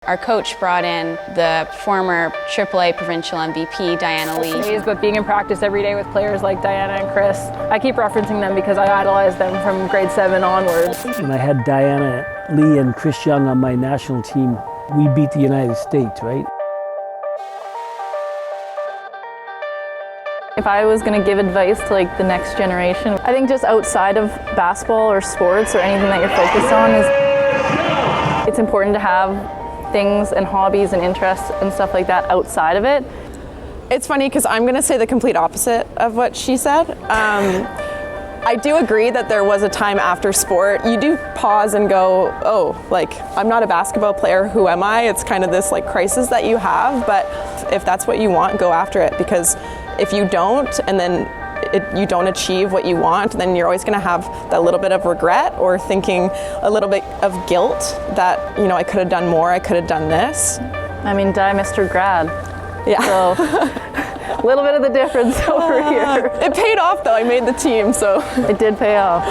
Our coach brought in the former AAA provincial MVP, Diana Lee. But being in practice every day with players like Diana and Kris, I keep referencing them because I idolized them from grade 7 onwards. When I had Diana Lee and Kris Young on my national team, we beat the United States, right? If I was going to give advice to like the next generation, I think just outside of basketball or sports or anything that you're focused on is it's important to have things and hobbies and interests and stuff like that outside of it. It's funny because I'm going to say the complete opposite of what she said. I do agree that there was a time after sport, you do pause and go, oh, like, I'm not a basketball player, who am I? It's kind of this like crisis that you have, but if that's what you want, go after it, because if you don't and then you don't achieve what you want, then you're always going to have that little bit of regret or thinking a little bit of guilt that, you know, I could have done more, I could have done this. I mean, Mr. Grad. Yeah. So, a little bit of the difference over here. It paid off though, I made the team, so. It did pay off.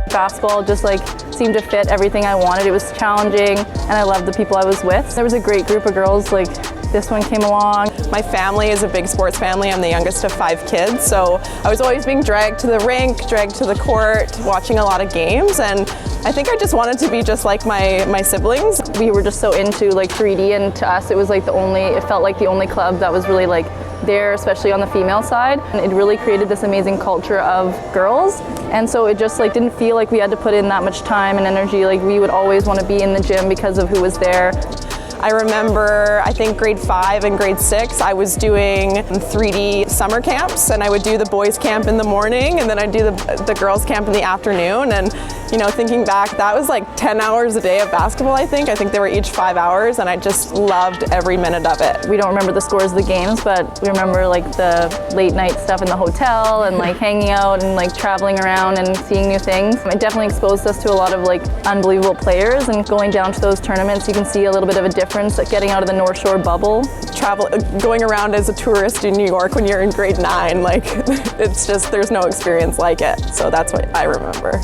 Basketball just like seemed to fit everything I wanted. It was challenging and I loved the people I was with. There was a great group of girls, like this one came along. My family is a big sports family. I'm the youngest of 5 kids, so I was always being dragged to the rink, dragged to the court, watching a lot of games, and I think I just wanted to be just like my siblings. We were just so into like 3D, and to us it was like it felt like the only club that was really like there, especially on the female side. And it really created this amazing culture of girls, and so it just like didn't feel like we had to put in that much time and energy. Like we would always want to be in the gym because of who was there. I remember, I think grade 5 and grade 6, I was doing 3D summer camps, and I would do the boys camp in the morning and then I'd do the girls camp in the afternoon. And you know, thinking back, that was like 10 hours a day of basketball, I think. I think they were each 5 hours, and I just loved every minute of it. We don't remember the scores of the games, but we remember like the late night stuff in the hotel and like hanging out and like traveling around and seeing new things. It definitely exposed us to a lot of like unbelievable players, and going down to those tournaments, you can see a little bit of a difference, like getting out of the North Shore bubble. Going around as a tourist in New York when you're in grade 9, like it's just, there's no experience like it. So that's what I remember.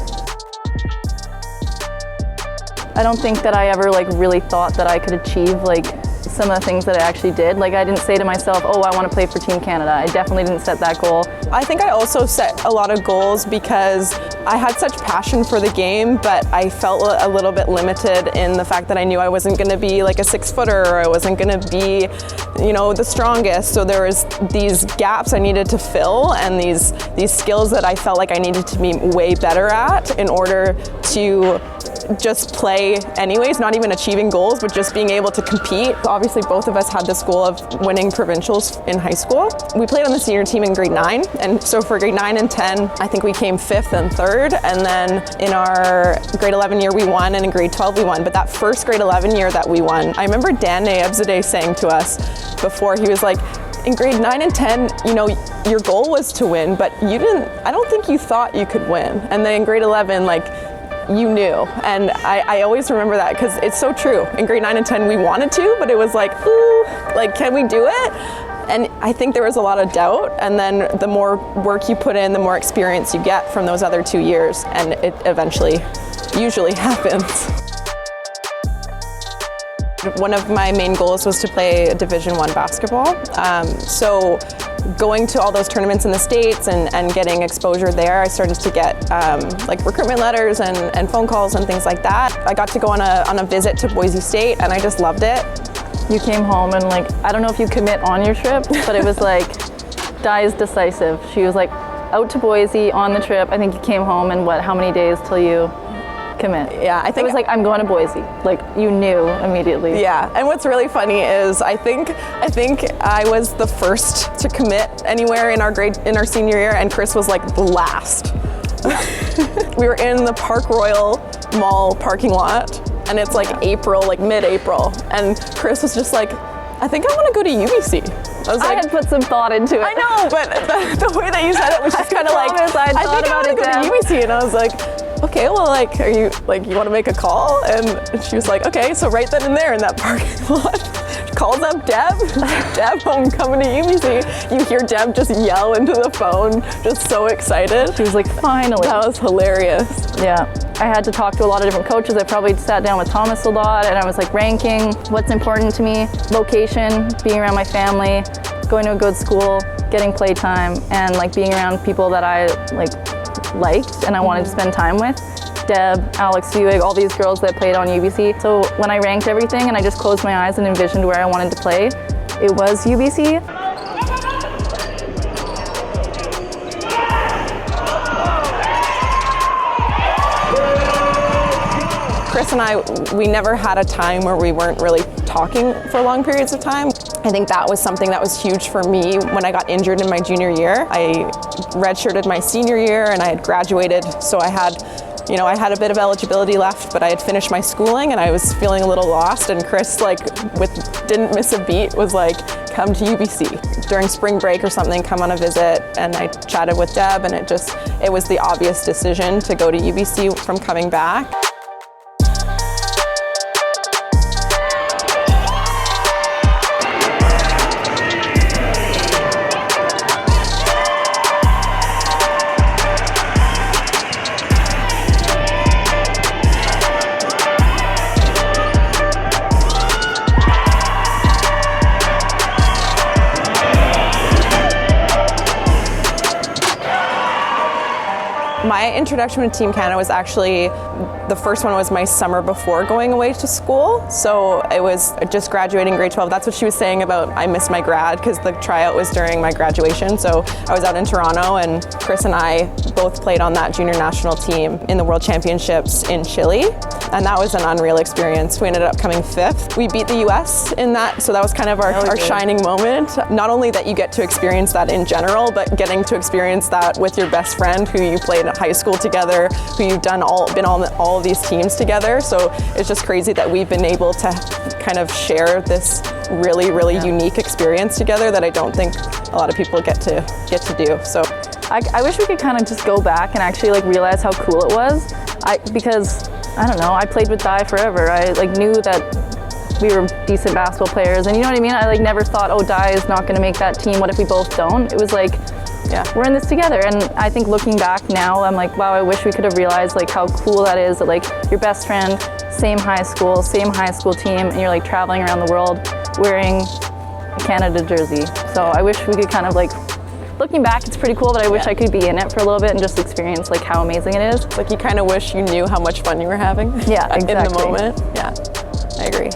I don't think that I ever like really thought that I could achieve like some of the things that I actually did. Like I didn't say to myself, oh, I want to play for Team Canada. I definitely didn't set that goal. I think I also set a lot of goals because I had such passion for the game, but I felt a little bit limited in the fact that I knew I wasn't going to be like a 6-footer, or I wasn't going to be, you know, the strongest. So there was these gaps I needed to fill, and these skills that I felt like I needed to be way better at in order to just play anyways, not even achieving goals, but just being able to compete. Obviously, both of us had this goal of winning provincials in high school. We played on the senior team in grade 9, and so for grade 9 and 10, I think we came 5th and 3rd, and then in our grade 11 year we won, and in grade 12 we won. But that first grade 11 year that we won, I remember Dan Nayebzadeh saying to us before, he was like, in grade 9 and 10, you know, your goal was to win, but I don't think you thought you could win. And then in grade 11, like, you knew. And I always remember that because it's so true. In grade 9 and 10 we wanted to, but it was like, ooh, like, can we do it? And I think there was a lot of doubt, and then the more work you put in, the more experience you get from those other 2 years, and it eventually usually happens. One of my main goals was to play Division I basketball. So going to all those tournaments in the States and getting exposure there, I started to get like recruitment letters and phone calls and things like that. I got to go on a visit to Boise State, and I just loved it. You came home and like, I don't know if you commit on your trip, but it was like, Di's decisive. She was like out to Boise on the trip. I think you came home and how many days till you commit? Yeah, I think it was like, I'm going to Boise. Like, you knew immediately. Yeah, and what's really funny is I think I was the first to commit anywhere in our senior year, and Kris was like the last. We were in the Park Royal Mall parking lot, and it's like April, like mid-April, and Kris was just like, I think I want to go to UBC. I had put some thought into it. I know, but the way that you said it was just kind of like, I think I want to go to UBC, and I was like, okay, well, like, are you, like, you want to make a call? And she was like, okay, so right then and there in that parking lot, calls up Deb. Deb, I'm coming to UBC. You hear Deb just yell into the phone, just so excited. She was like, finally. That was hilarious. Yeah. I had to talk to a lot of different coaches. I probably sat down with Thomas a lot, and I was like ranking what's important to me, location, being around my family, going to a good school, getting playtime, and like being around people that I liked and I wanted to spend time with. Deb, Alex Buig, all these girls that played on UBC. So when I ranked everything and I just closed my eyes and envisioned where I wanted to play, it was UBC. Kris and I, we never had a time where we weren't really talking for long periods of time. I think that was something that was huge for me when I got injured in my junior year. I redshirted my senior year and I had graduated, so I had a bit of eligibility left, but I had finished my schooling and I was feeling a little lost, and Kris, didn't miss a beat, was like, come to UBC. During spring break or something, come on a visit, and I chatted with Deb, and it was the obvious decision to go to UBC from coming back. My introduction to Team Canada was actually, the first one was my summer before going away to school. So it was just graduating grade 12. That's what she was saying about I missed my grad, because the tryout was during my graduation. So I was out in Toronto, and Kris and I both played on that junior national team in the World Championships in Chile. And that was an unreal experience. We ended up coming 5th. We beat the US in that, so that was kind of our shining moment. Not only that you get to experience that in general, but getting to experience that with your best friend who you played at high school together, who you've been on all of these teams together. So it's just crazy that we've been able to kind of share this really, really unique experience together that I don't think a lot of people get to do. So I wish we could kind of just go back and actually realize how cool it was. Because I don't know, I played with Di forever. I knew that we were decent basketball players, and you know what I mean? I never thought, oh, Di is not gonna make that team, what if we both don't? It was yeah, we're in this together. And I think looking back now, I'm like, wow, I wish we could have realized how cool that is, that your best friend, same high school team, and you're traveling around the world wearing a Canada jersey. So I wish we could kind of looking back, it's pretty cool, but I wish I could be in it for a little bit and just experience how amazing it is. You kind of wish you knew how much fun you were having. Yeah, exactly. In the moment. Yeah, I agree.